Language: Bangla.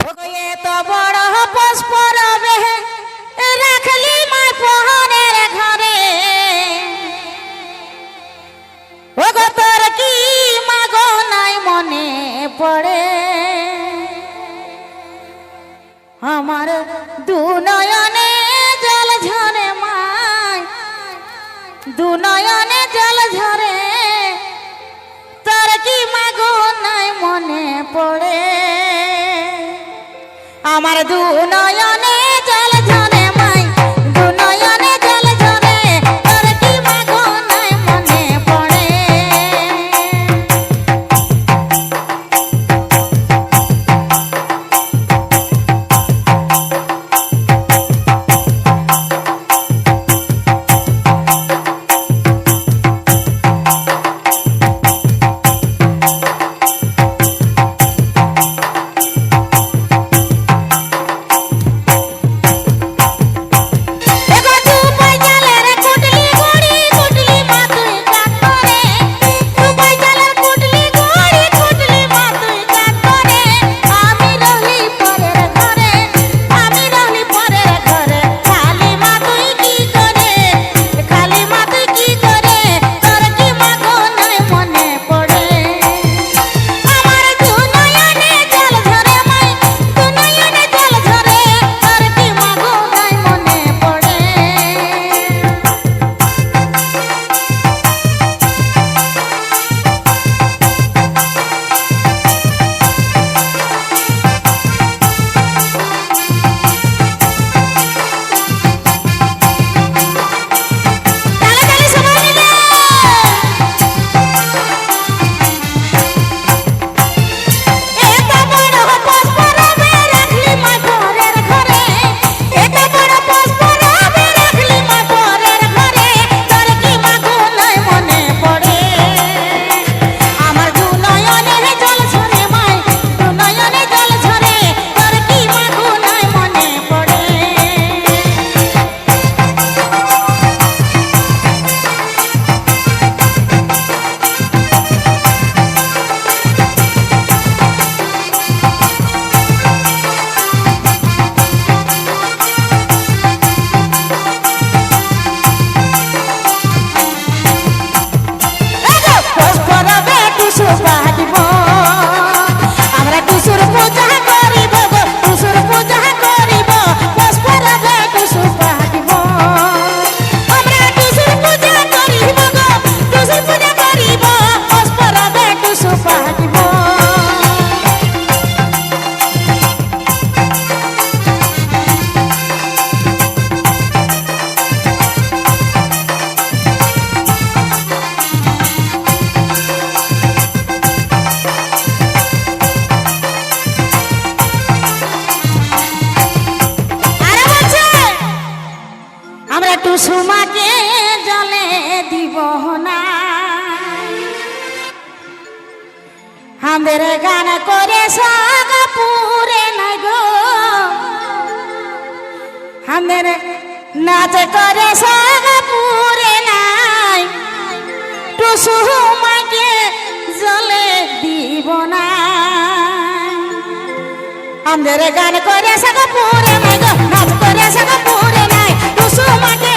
তো বড় পুষ্পর বেহে রাখলি মাই পহনের ঘরে ও গো তোর কি মাগো নাই মনে পড়ে আমার দু নয়নে জল ঝরে মাই দু নয়নে জল ঝরে তোর কি মাগো নাই মনে পড়ে আমার দু নয়নে জল ঝরে মাই দু নয়নে জল ঝরে তোর কি মাগো নাই মনে পড়ে টুসুমাকে জলে দিব না আমাদের গান করে সাগপুরে নাই গো আমাদের নাচ করে সাগপুরে নাই টুসুমাকে জলে দিব না আমাদের গান করে সাগপুরে নাই গো নাচ করে সাগপুরে নাই টুসুমাকে